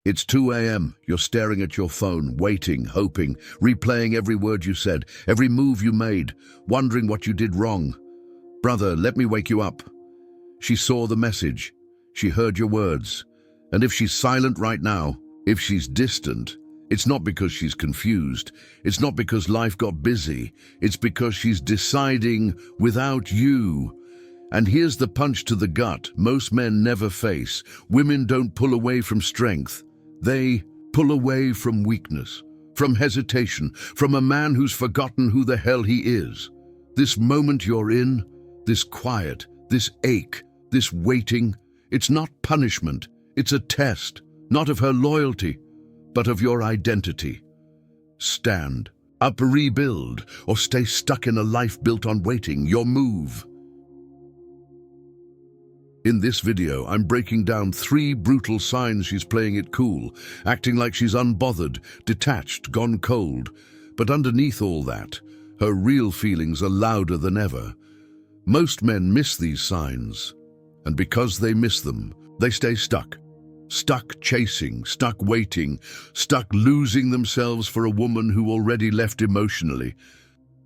It's 2 a.m. You're staring at your phone, waiting, hoping, replaying every word you said, every move you made, wondering what you did wrong. Brother, let me wake you up. She saw the message. She heard your words. And if she's silent right now, if she's distant, it's not because she's confused. It's not because life got busy. It's because she's deciding without you. And here's the punch to the gut most men never face. Women don't pull away from strength. They pull away from weakness, from hesitation, from a man who's forgotten who the hell he is. This moment you're in, this quiet, this ache, this waiting, it's not punishment. It's a test, not of her loyalty, but of your identity. Stand up, rebuild, or stay stuck in a life built on waiting. Your move. In this video, I'm breaking down 3 brutal signs she's playing it cool, acting like she's unbothered, detached, gone cold. But underneath all that, her real feelings are louder than ever. Most men miss these signs, and because they miss them, they stay stuck. Stuck chasing, stuck waiting, stuck losing themselves for a woman who already left emotionally.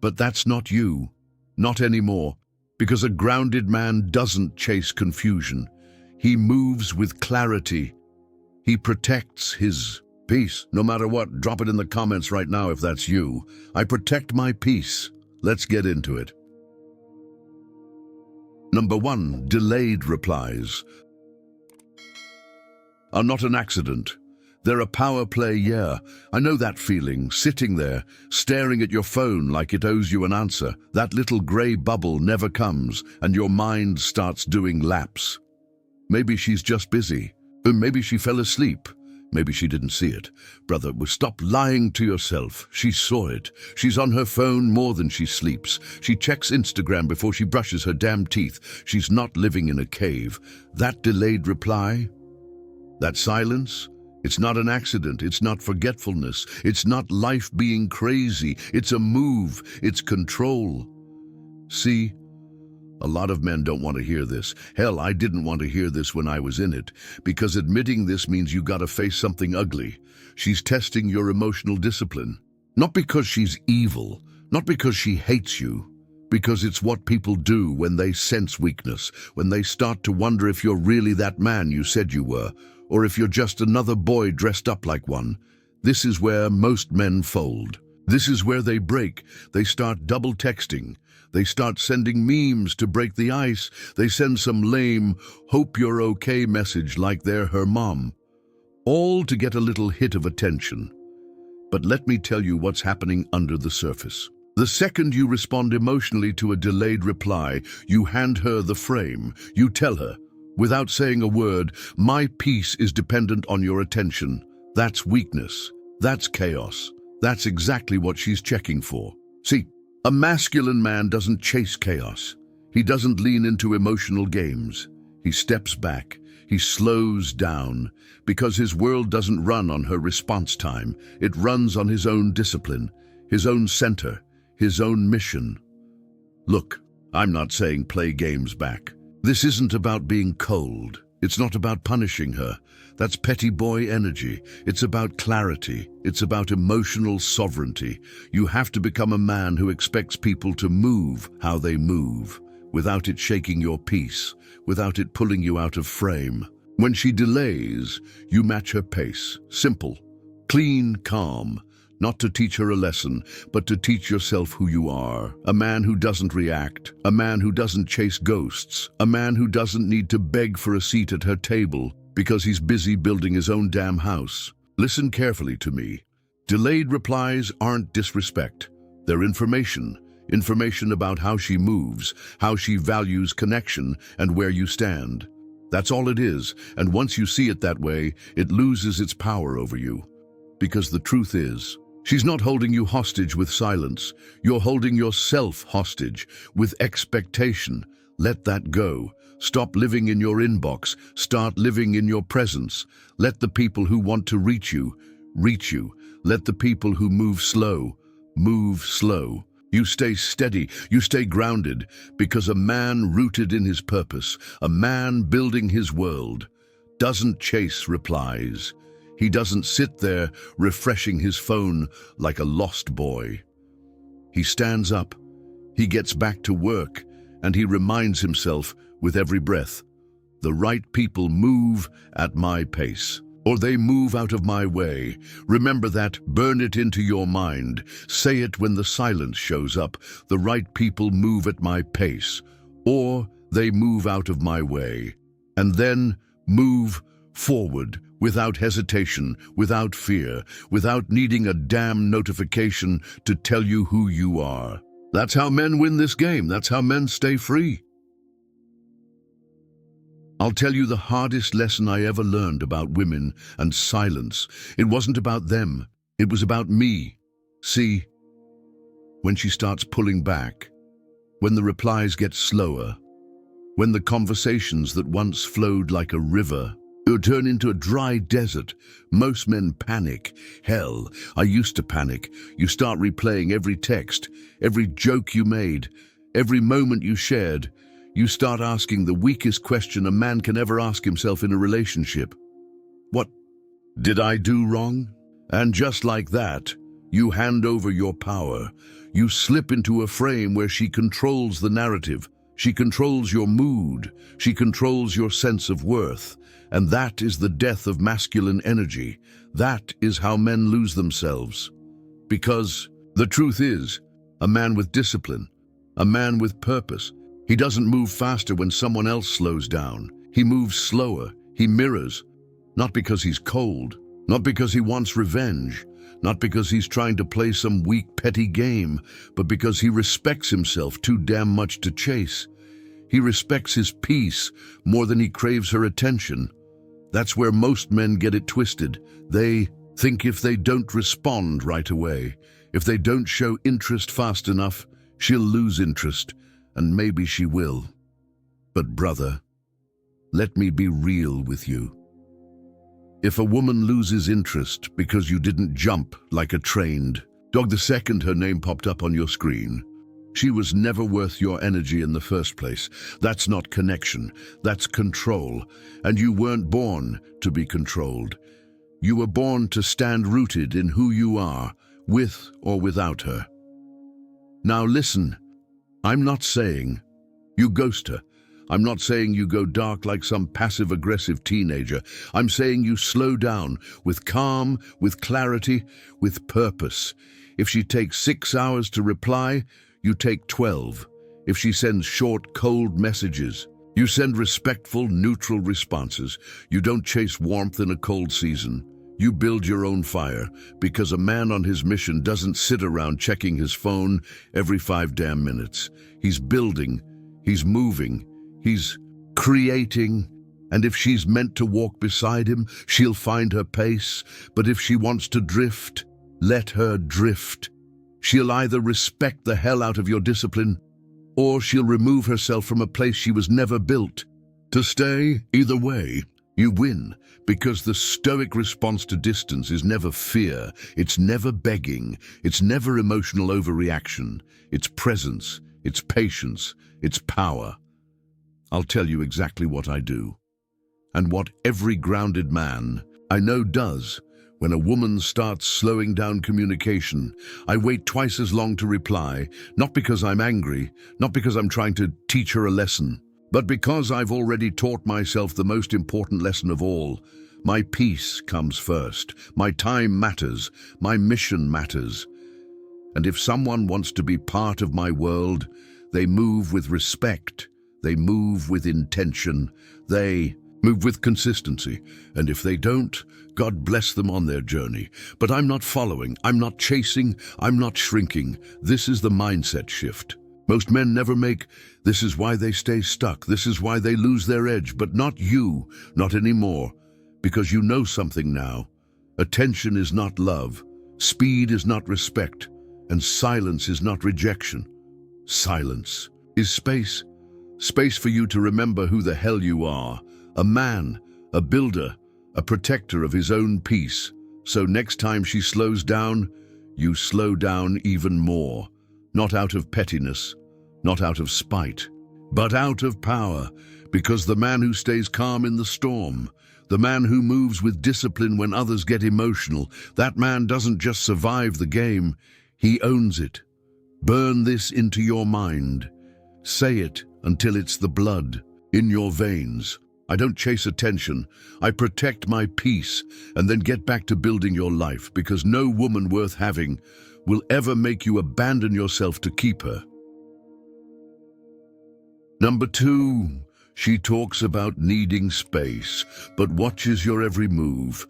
But that's not you, not anymore. Because a grounded man doesn't chase confusion. He moves with clarity. He protects his peace. No matter what, drop it in the comments right now if that's you. I protect my peace. Let's get into it. Number 1, delayed replies are not an accident. They're a power play, yeah. I know that feeling, sitting there, staring at your phone like it owes you an answer. That little grey bubble never comes, and your mind starts doing laps. Maybe she's just busy. Or maybe she fell asleep. Maybe she didn't see it. Brother, stop lying to yourself. She saw it. She's on her phone more than she sleeps. She checks Instagram before she brushes her damn teeth. She's not living in a cave. That delayed reply, that silence, it's not an accident, it's not forgetfulness, it's not life being crazy, it's a move, it's control. See, a lot of men don't want to hear this. Hell, I didn't want to hear this when I was in it, because admitting this means you gotta face something ugly. She's testing your emotional discipline. Not because she's evil, not because she hates you, because it's what people do when they sense weakness, when they start to wonder if you're really that man you said you were, or if you're just another boy dressed up like one. This is where most men fold. This is where they break. They start double texting. They start sending memes to break the ice. They send some lame, hope you're okay message like they're her mom. All to get a little hit of attention. But let me tell you what's happening under the surface. The second you respond emotionally to a delayed reply, you hand her the frame. You tell her, without saying a word, my peace is dependent on your attention. That's weakness. That's chaos. That's exactly what she's checking for. See, a masculine man doesn't chase chaos. He doesn't lean into emotional games. He steps back. He slows down, because his world doesn't run on her response time. It runs on his own discipline, his own center, his own mission. Look, I'm not saying play games back. This isn't about being cold. It's not about punishing her. That's petty boy energy. It's about clarity. It's about emotional sovereignty. You have to become a man who expects people to move how they move, without it shaking your peace, without it pulling you out of frame. When she delays, you match her pace. Simple, clean, calm. Not to teach her a lesson, but to teach yourself who you are. A man who doesn't react, a man who doesn't chase ghosts, a man who doesn't need to beg for a seat at her table because he's busy building his own damn house. Listen carefully to me. Delayed replies aren't disrespect. They're information. Information about how she moves, how she values connection, and where you stand. That's all it is, and once you see it that way, it loses its power over you. Because the truth is, she's not holding you hostage with silence. You're holding yourself hostage with expectation. Let that go. Stop living in your inbox. Start living in your presence. Let the people who want to reach you, reach you. Let the people who move slow. You stay steady, you stay grounded, because a man rooted in his purpose, a man building his world, doesn't chase replies. He doesn't sit there refreshing his phone like a lost boy. He stands up, he gets back to work, and he reminds himself with every breath, the right people move at my pace, or they move out of my way. Remember that, burn it into your mind. Say it when the silence shows up. The right people move at my pace, or they move out of my way. And then move forward without hesitation, without fear, without needing a damn notification to tell you who you are. That's how men win this game. That's how men stay free. I'll tell you the hardest lesson I ever learned about women and silence. It wasn't about them. It was about me. See, when she starts pulling back, when the replies get slower, when the conversations that once flowed like a river turn into a dry desert, most men panic. Hell, I used to panic. You start replaying every text, every joke you made, every moment you shared. You start asking the weakest question a man can ever ask himself in a relationship. What did I do wrong? And just like that, you hand over your power. You slip into a frame where she controls the narrative. She controls your mood. She controls your sense of worth. And that is the death of masculine energy. That is how men lose themselves. Because the truth is, a man with discipline, a man with purpose, he doesn't move faster when someone else slows down. He moves slower. He mirrors. Not because he's cold, not because he wants revenge, not because he's trying to play some weak, petty game, but because he respects himself too damn much to chase. He respects his peace more than he craves her attention. That's where most men get it twisted. They think if they don't respond right away, if they don't show interest fast enough, she'll lose interest, and maybe she will. But brother, let me be real with you. If a woman loses interest because you didn't jump like a trained dog the second her name popped up on your screen, she was never worth your energy in the first place. That's not connection, that's control. And you weren't born to be controlled. You were born to stand rooted in who you are, with or without her. Now listen, I'm not saying you ghost her. I'm not saying you go dark like some passive-aggressive teenager. I'm saying you slow down with calm, with clarity, with purpose. If she takes 6 hours to reply, you take 12. If she sends short, cold messages, you send respectful, neutral responses. You don't chase warmth in a cold season. You build your own fire, because a man on his mission doesn't sit around checking his phone every 5 damn minutes. He's building, he's moving, he's creating. And if she's meant to walk beside him, she'll find her pace. But if she wants to drift, let her drift. She'll either respect the hell out of your discipline, or she'll remove herself from a place she was never built to stay. Either way, you win, because the Stoic response to distance is never fear, it's never begging, it's never emotional overreaction. It's presence, it's patience, it's power. I'll tell you exactly what I do, and what every grounded man I know does. When a woman starts slowing down communication, I wait twice as long to reply, not because I'm angry, not because I'm trying to teach her a lesson, but because I've already taught myself the most important lesson of all. My peace comes first. My time matters. My mission matters. And if someone wants to be part of my world, they move with respect. They move with intention. They move with consistency. And if they don't, God bless them on their journey. But I'm not following, I'm not chasing, I'm not shrinking. This is the mindset shift. Most men never make. This is why they stay stuck. This is why they lose their edge. But not you, not anymore. Because you know something now. Attention is not love. Speed is not respect. And silence is not rejection. Silence is space. Space for you to remember who the hell you are. A man, a builder, a protector of his own peace. So next time she slows down, you slow down even more. Not out of pettiness, not out of spite, but out of power. Because the man who stays calm in the storm, The man who moves with discipline when others get emotional, that man doesn't just survive the game, he owns it. Burn this into your mind. Say it until it's the blood in your veins. I don't chase attention. I protect my peace and then get back to building your life, because no woman worth having will ever make you abandon yourself to keep her. Number 2, she talks about needing space, but watches your every move.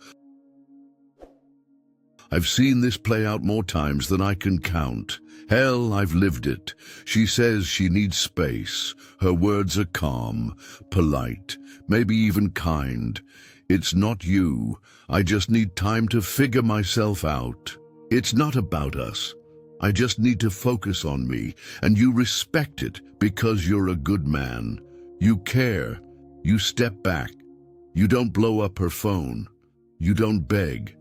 I've seen this play out more times than I can count. Hell, I've lived it. She says she needs space. Her words are calm, polite, maybe even kind. It's not you. I just need time to figure myself out. It's not about us. I just need to focus on me, and you respect it because you're a good man. You care. You step back. You don't blow up her phone. You don't beg.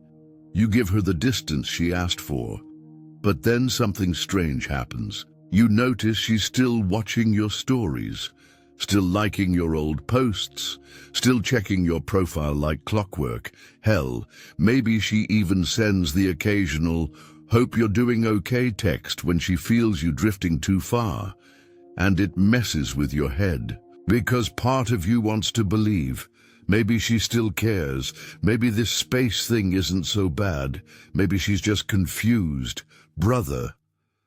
You give her the distance she asked for. But then something strange happens. You notice she's still watching your stories, still liking your old posts, still checking your profile like clockwork. Hell, maybe she even sends the occasional "hope you're doing okay" text when she feels you drifting too far. And it messes with your head, because part of you wants to believe. Maybe she still cares. Maybe this space thing isn't so bad. Maybe she's just confused. Brother,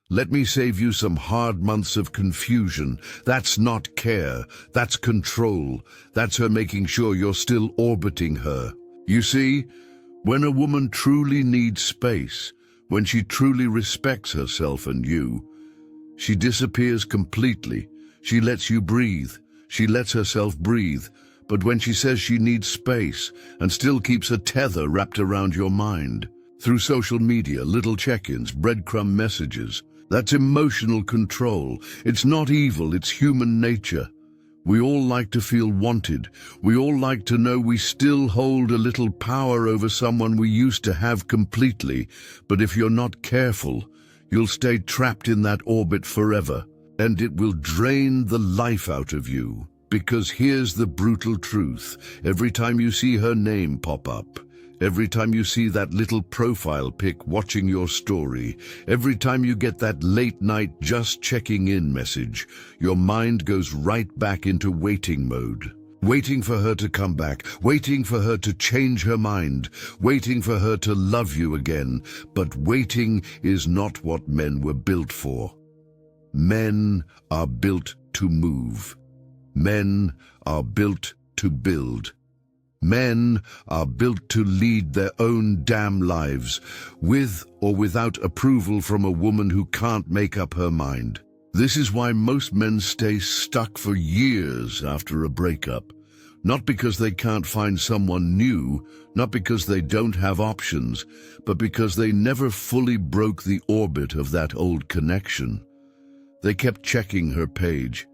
let me save you some hard months of confusion. That's not care. That's control. That's her making sure you're still orbiting her. You see, when a woman truly needs space, when she truly respects herself and you, she disappears completely. She lets you breathe. She lets herself breathe. But when she says she needs space and still keeps a tether wrapped around your mind, through social media, little check-ins, breadcrumb messages, that's emotional control. It's not evil, it's human nature. We all like to feel wanted. We all like to know we still hold a little power over someone we used to have completely. But if you're not careful, you'll stay trapped in that orbit forever, and it will drain the life out of you. Because here's the brutal truth. Every time you see her name pop up, every time you see that little profile pic watching your story, every time you get that late night just checking in message, your mind goes right back into waiting mode. Waiting for her to come back, waiting for her to change her mind, waiting for her to love you again. But waiting is not what men were built for. Men are built to move. Men are built to build. Men are built to lead their own damn lives, with or without approval from a woman who can't make up her mind. This is why most men stay stuck for years after a breakup. Not because they can't find someone new, not because they don't have options, but because they never fully broke the orbit of that old connection. They kept checking her page,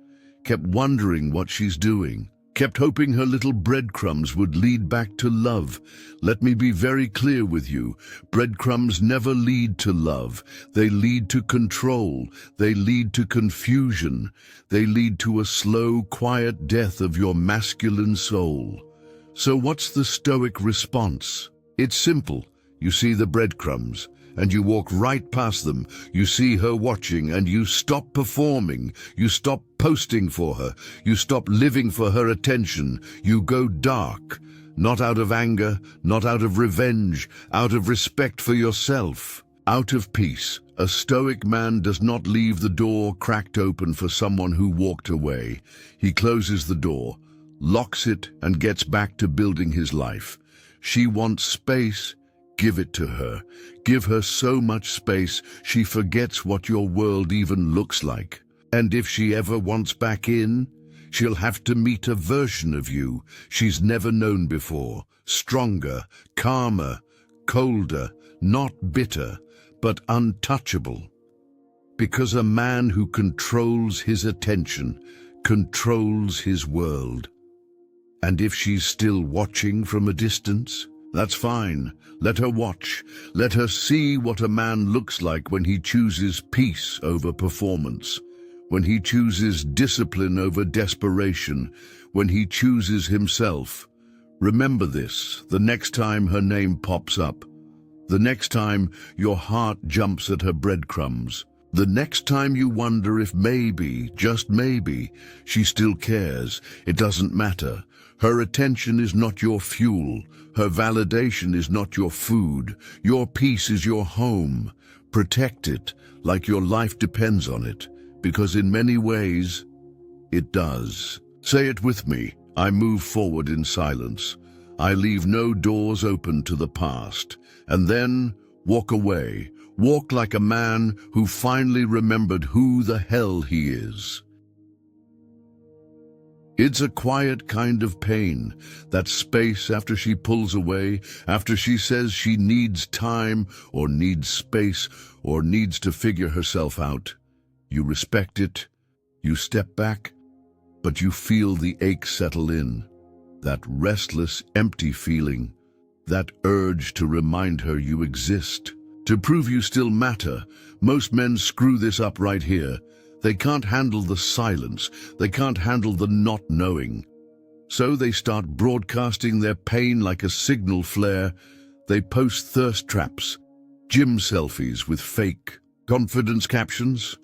kept wondering what she's doing, kept hoping her little breadcrumbs would lead back to love. Let me be very clear with you. Breadcrumbs never lead to love. They lead to control. They lead to confusion. They lead to a slow, quiet death of your masculine soul. So what's the Stoic response? It's simple. You see the breadcrumbs, and you walk right past them. You see her watching, and you stop performing. You stop posting for her. You stop living for her attention. You go dark, not out of anger, not out of revenge, out of respect for yourself, out of peace. A Stoic man does not leave the door cracked open for someone who walked away. He closes the door, locks it, and gets back to building his life. She wants space. Give it to her. Give her so much space she forgets what your world even looks like. And if she ever wants back in, she'll have to meet a version of you she's never known before. Stronger, calmer, colder, not bitter, but untouchable. Because a man who controls his attention controls his world. And if she's still watching from a distance, that's fine. Let her watch. Let her see what a man looks like when he chooses peace over performance, when he chooses discipline over desperation, when he chooses himself. Remember this the next time her name pops up, the next time your heart jumps at her breadcrumbs, the next time you wonder if maybe, just maybe, she still cares. It doesn't matter. Her attention is not your fuel. Her validation is not your food. Your peace is your home. Protect it like your life depends on it, because in many ways, it does. Say it with me. I move forward in silence. I leave no doors open to the past. And then walk away. Walk like a man who finally remembered who the hell he is. It's a quiet kind of pain, that space after she pulls away, after she says she needs time or needs space or needs to figure herself out. You respect it, you step back, but you feel the ache settle in, that restless, empty feeling, that urge to remind her you exist, to prove you still matter. Most men screw this up right here. They can't handle the silence. They can't handle the not knowing. So they start broadcasting their pain like a signal flare. They post thirst traps, gym selfies with fake confidence captions,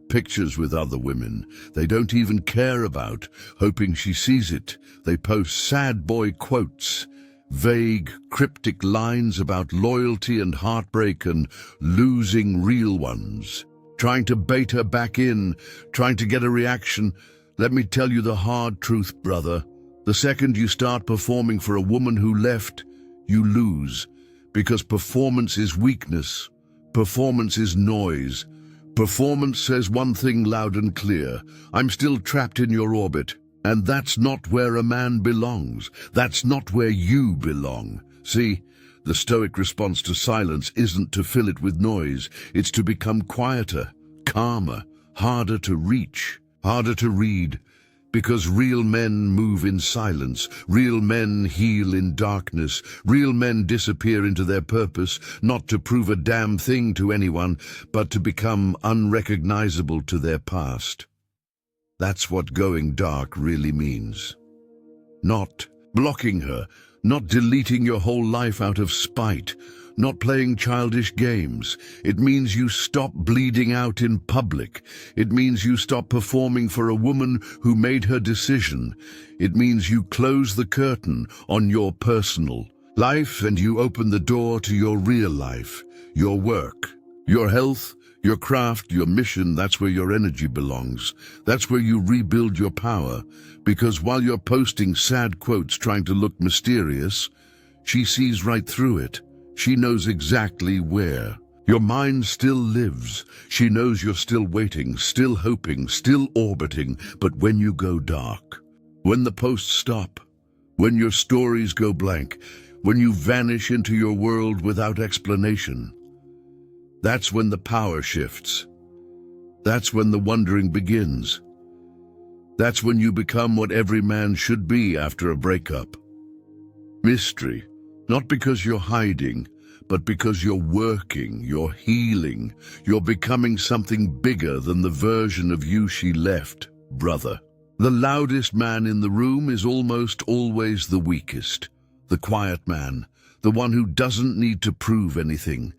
pictures with other women they don't even care about, hoping she sees it. They post sad boy quotes, vague, cryptic lines about loyalty and heartbreak and losing real ones, trying to bait her back in, trying to get a reaction. Let me tell you the hard truth, brother. The second you start performing for a woman who left, you lose. Because performance is weakness. Performance is noise. Performance says one thing loud and clear: I'm still trapped in your orbit. And that's not where a man belongs. That's not where you belong. See, the Stoic response to silence isn't to fill it with noise. It's to become quieter, calmer, harder to reach, harder to read. Because real men move in silence. Real men heal in darkness. Real men disappear into their purpose, not to prove a damn thing to anyone, but to become unrecognizable to their past. That's what going dark really means. Not blocking her, not deleting your whole life out of spite, not playing childish games. It means you stop bleeding out in public. It means you stop performing for a woman who made her decision. It means you close the curtain on your personal life and you open the door to your real life, your work, your health, your craft, your mission. That's where your energy belongs. That's where you rebuild your power. Because while you're posting sad quotes trying to look mysterious, she sees right through it. She knows exactly where. Your mind still lives. She knows you're still waiting, still hoping, still orbiting. But when you go dark, when the posts stop, when your stories go blank, when you vanish into your world without explanation, that's when the power shifts. That's when the wondering begins. That's when you become what every man should be after a breakup. Mystery. Not because you're hiding, but because you're working, you're healing, you're becoming something bigger than the version of you she left, brother. The loudest man in the room is almost always the weakest, the quiet man, the one who doesn't need to prove anything.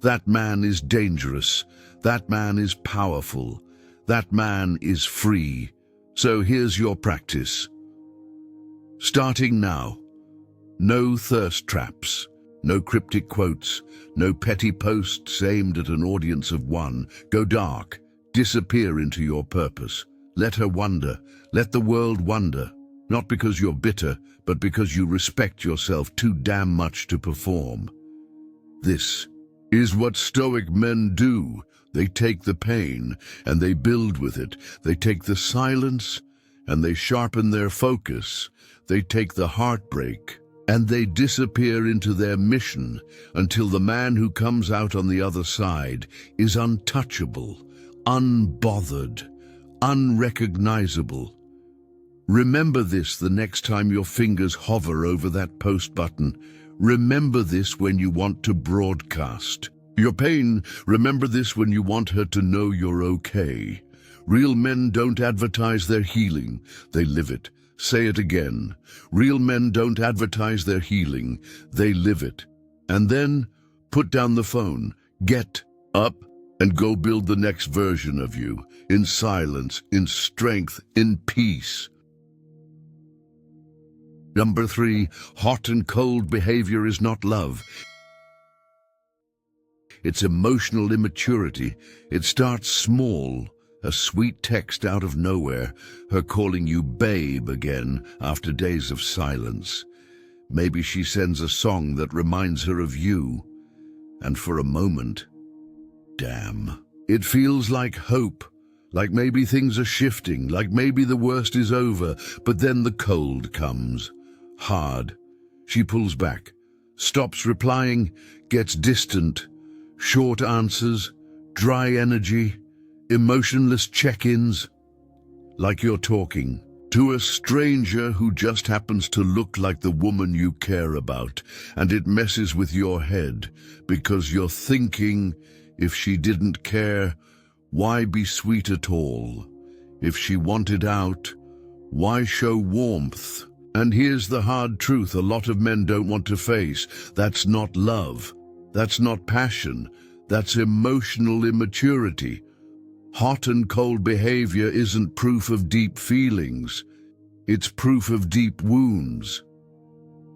That man is dangerous. That man is powerful. That man is free. So here's your practice. Starting now. No thirst traps, no cryptic quotes, no petty posts aimed at an audience of one. Go dark, disappear into your purpose. Let her wonder, let the world wonder, not because you're bitter, but because you respect yourself too damn much to perform. This is what Stoic men do. They take the pain and they build with it. They take the silence and they sharpen their focus. They take the heartbreak and they disappear into their mission until the man who comes out on the other side is untouchable, unbothered, unrecognizable. Remember this the next time your fingers hover over that post button. Remember this when you want to broadcast your pain. Remember this when you want her to know you're okay. Real men don't advertise their healing. They live it. Say it again. Real men don't advertise their healing, they live it. And then put down the phone, get up, and go build the next version of you, in silence, in strength, in peace. Number 3, hot and cold behavior is not love. It's emotional immaturity. It starts small, a sweet text out of nowhere, her calling you babe again after days of silence. Maybe she sends a song that reminds her of you, and for a moment, damn, it feels like hope, like maybe things are shifting, like maybe the worst is over, but then the cold comes. Hard. She pulls back, stops replying, gets distant. Short answers, dry energy, emotionless check-ins. Like you're talking to a stranger who just happens to look like the woman you care about, and it messes with your head because you're thinking, if she didn't care, why be sweet at all? If she wanted out, why show warmth? And here's the hard truth a lot of men don't want to face. That's not love. That's not passion. That's emotional immaturity. Hot and cold behavior isn't proof of deep feelings. It's proof of deep wounds.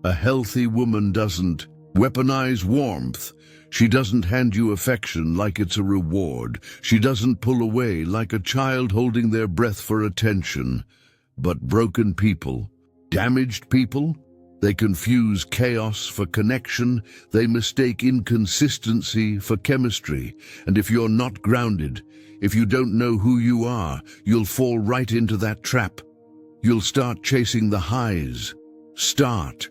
A healthy woman doesn't weaponize warmth. She doesn't hand you affection like it's a reward. She doesn't pull away like a child holding their breath for attention. But broken people, damaged people, they confuse chaos for connection. They mistake inconsistency for chemistry. And if you're not grounded, if you don't know who you are, you'll fall right into that trap. You'll start chasing the highs. Start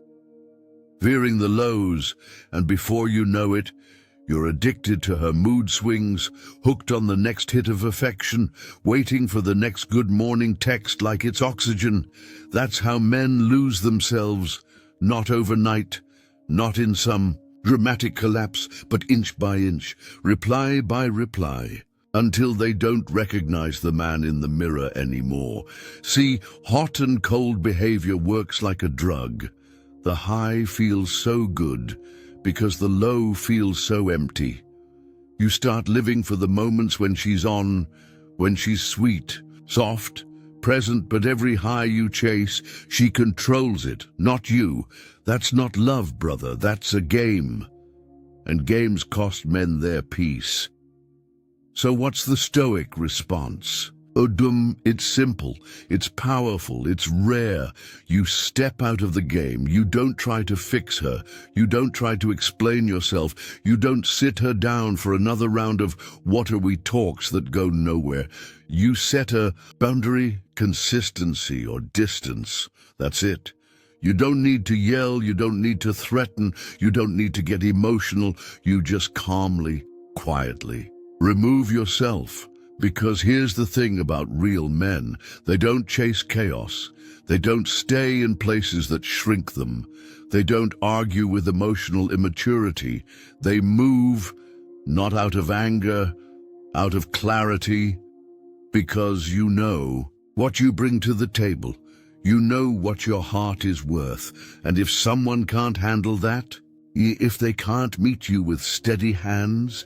veering the lows, and before you know it, you're addicted to her mood swings, hooked on the next hit of affection, waiting for the next good morning text like it's oxygen. That's how men lose themselves, not overnight, not in some dramatic collapse, but inch by inch, reply by reply, until they don't recognize the man in the mirror anymore. See, hot and cold behavior works like a drug. The high feels so good because the low feels so empty. You start living for the moments when she's on, when she's sweet, soft, present, but every high you chase, she controls it, not you. That's not love, brother, that's a game. And games cost men their peace. So what's the Stoic response? It's simple, it's powerful, it's rare. You step out of the game. You don't try to fix her. You don't try to explain yourself. You don't sit her down for another round of what are we talks that go nowhere. You set a boundary, consistency, or distance. That's it. You don't need to yell, you don't need to threaten, you don't need to get emotional. You just calmly, quietly remove yourself. Because here's the thing about real men. They don't chase chaos. They don't stay in places that shrink them. They don't argue with emotional immaturity. They move, not out of anger, out of clarity, because you know what you bring to the table. You know what your heart is worth. And if someone can't handle that, if they can't meet you with steady hands,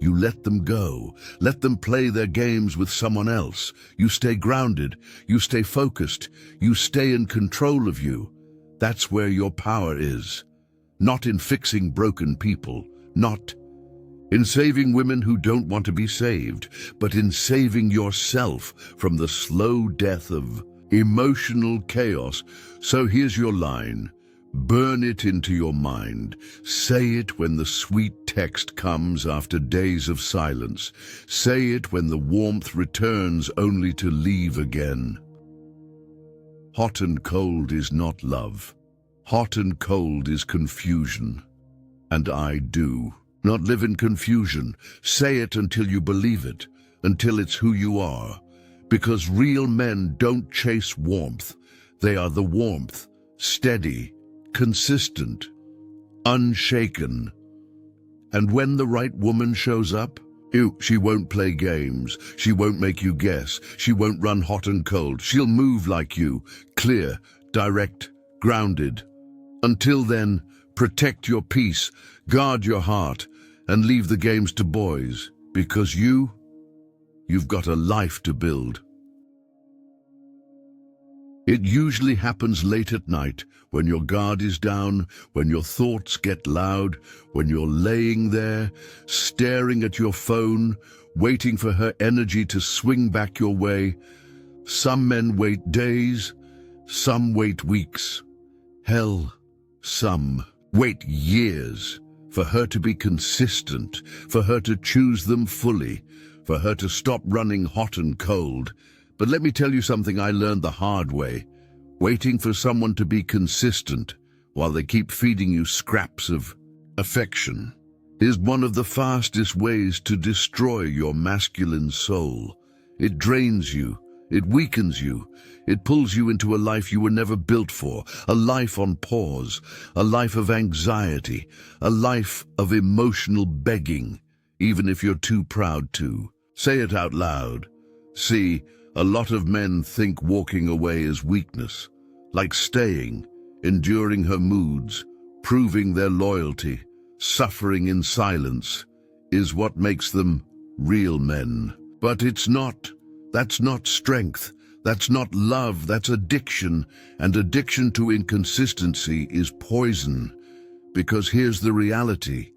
you let them go. Let them play their games with someone else. You stay grounded. You stay focused. You stay in control of you. That's where your power is. Not in fixing broken people. Not in saving women who don't want to be saved, but in saving yourself from the slow death of emotional chaos. So here's your line. Burn it into your mind. Say it when the sweet text comes after days of silence. Say it when the warmth returns only to leave again. Hot and cold is not love. Hot and cold is confusion. And I do not live in confusion. Say it until you believe it, until it's who you are. Because real men don't chase warmth. They are the warmth, steady, consistent, unshaken. And when the right woman shows up, She won't play games. She won't make you guess. She won't run hot and cold. She'll move like you, clear, direct, grounded. Until then, protect your peace, guard your heart, and leave the games to boys, because you've got a life to build. It usually happens late at night, when your guard is down, when your thoughts get loud, when you're laying there, staring at your phone, waiting for her energy to swing back your way. Some men wait days, some wait weeks. Hell, some wait years for her to be consistent, for her to choose them fully, for her to stop running hot and cold. But let me tell you something I learned the hard way. Waiting for someone to be consistent while they keep feeding you scraps of affection is one of the fastest ways to destroy your masculine soul. It drains you, it weakens you, it pulls you into a life you were never built for, a life on pause, a life of anxiety, a life of emotional begging, even if you're too proud to. Say it out loud. See, a lot of men think walking away is weakness, like staying, enduring her moods, proving their loyalty, suffering in silence, is what makes them real men. But it's not. That's not strength. That's not love. That's addiction. And addiction to inconsistency is poison. Because here's the reality.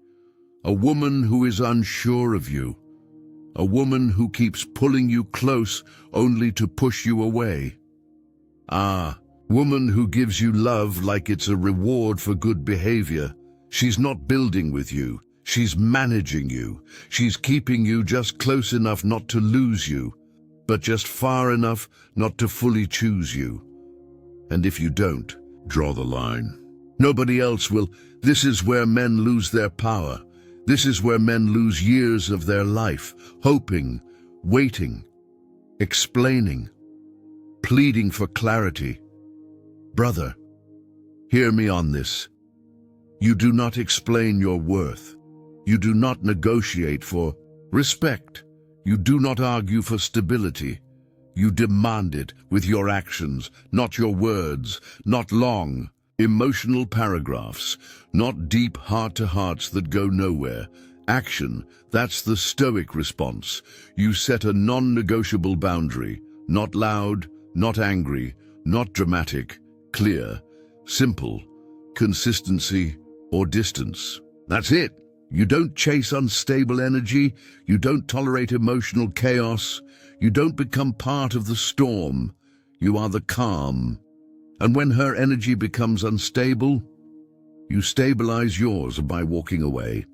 A woman who is unsure of you, a woman who keeps pulling you close only to push you away. Woman who gives you love like it's a reward for good behavior. She's not building with you. She's managing you. She's keeping you just close enough not to lose you, but just far enough not to fully choose you. And if you don't, draw the line. Nobody else will. This is where men lose their power. This is where men lose years of their life, hoping, waiting, explaining, pleading for clarity. Brother, hear me on this. You do not explain your worth. You do not negotiate for respect. You do not argue for stability. You demand it with your actions, not your words, not long, emotional paragraphs, not deep heart-to-hearts that go nowhere. Action, that's the Stoic response. You set a non-negotiable boundary, not loud, not angry, not dramatic, clear, simple, consistency or distance. That's it. You don't chase unstable energy. You don't tolerate emotional chaos. You don't become part of the storm. You are the calm. And when her energy becomes unstable, you stabilize yours by walking away.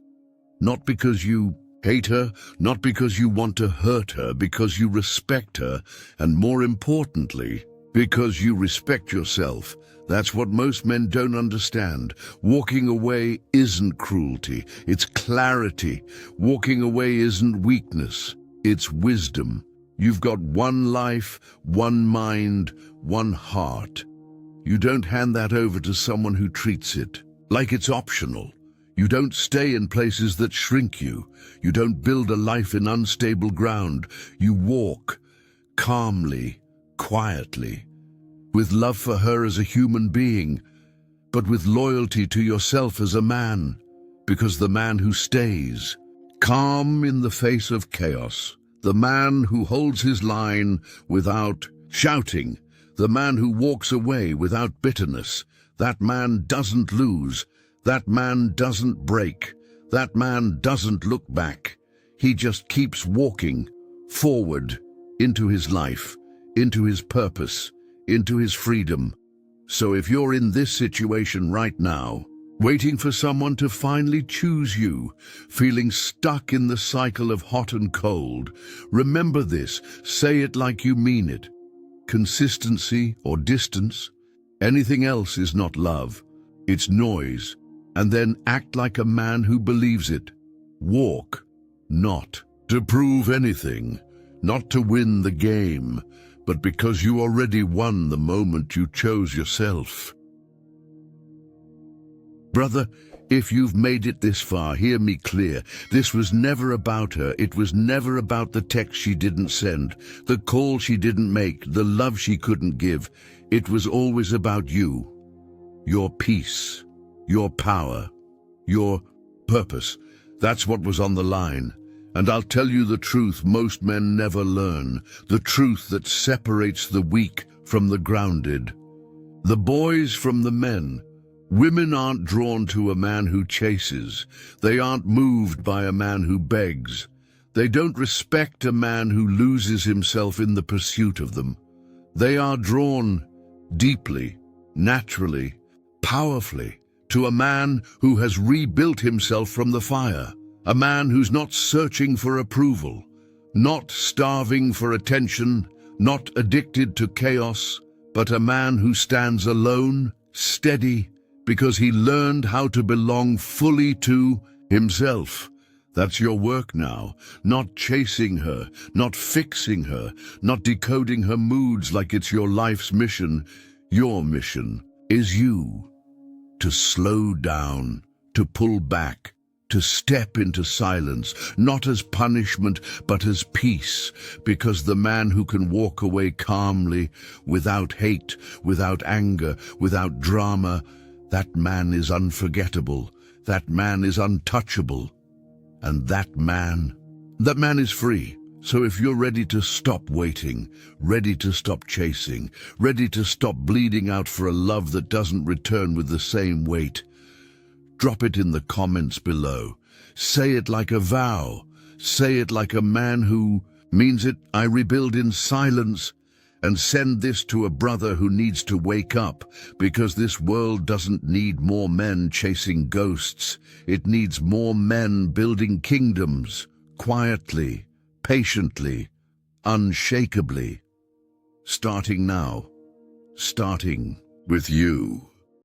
Not because you hate her, not because you want to hurt her, because you respect her, and more importantly, because you respect yourself. That's what most men don't understand. Walking away isn't cruelty, it's clarity. Walking away isn't weakness, it's wisdom. You've got one life, one mind, one heart. You don't hand that over to someone who treats it like it's optional. You don't stay in places that shrink you. You don't build a life in unstable ground. You walk calmly, quietly, with love for her as a human being, but with loyalty to yourself as a man, because the man who stays, calm in the face of chaos, the man who holds his line without shouting, the man who walks away without bitterness, that man doesn't lose, that man doesn't break, that man doesn't look back. He just keeps walking forward into his life, into his purpose, into his freedom. So if you're in this situation right now, waiting for someone to finally choose you, feeling stuck in the cycle of hot and cold, remember this, say it like you mean it. Consistency or distance, anything else is not love, it's noise. And then act like a man who believes it. Walk, not to prove anything, not to win the game, but because you already won the moment you chose yourself. Brother, If you've made it this far, hear me clear. This was never about her. It was never about the text she didn't send, the call she didn't make, the love she couldn't give. It was always about you, your peace, your power, your purpose. That's what was on the line. And I'll tell you the truth most men never learn, the truth that separates the weak from the grounded, the boys from the men. Women aren't drawn to a man who chases. They aren't moved by a man who begs. They don't respect a man who loses himself in the pursuit of them. They are drawn deeply, naturally, powerfully, to a man who has rebuilt himself from the fire, a man who's not searching for approval, not starving for attention, not addicted to chaos, but a man who stands alone, steady, because he learned how to belong fully to himself. That's your work now, not chasing her, not fixing her, not decoding her moods like it's your life's mission. Your mission is you. To slow down, to pull back, to step into silence, not as punishment, but as peace, because the man who can walk away calmly, without hate, without anger, without drama, that man is unforgettable, that man is untouchable, and that man is free. So if you're ready to stop waiting, ready to stop chasing, ready to stop bleeding out for a love that doesn't return with the same weight, drop it in the comments below. Say it like a vow. Say it like a man who means it. I rebuild in silence. And send this to a brother who needs to wake up, because this world doesn't need more men chasing ghosts. It needs more men building kingdoms, quietly, patiently, unshakably. Starting now. Starting with you.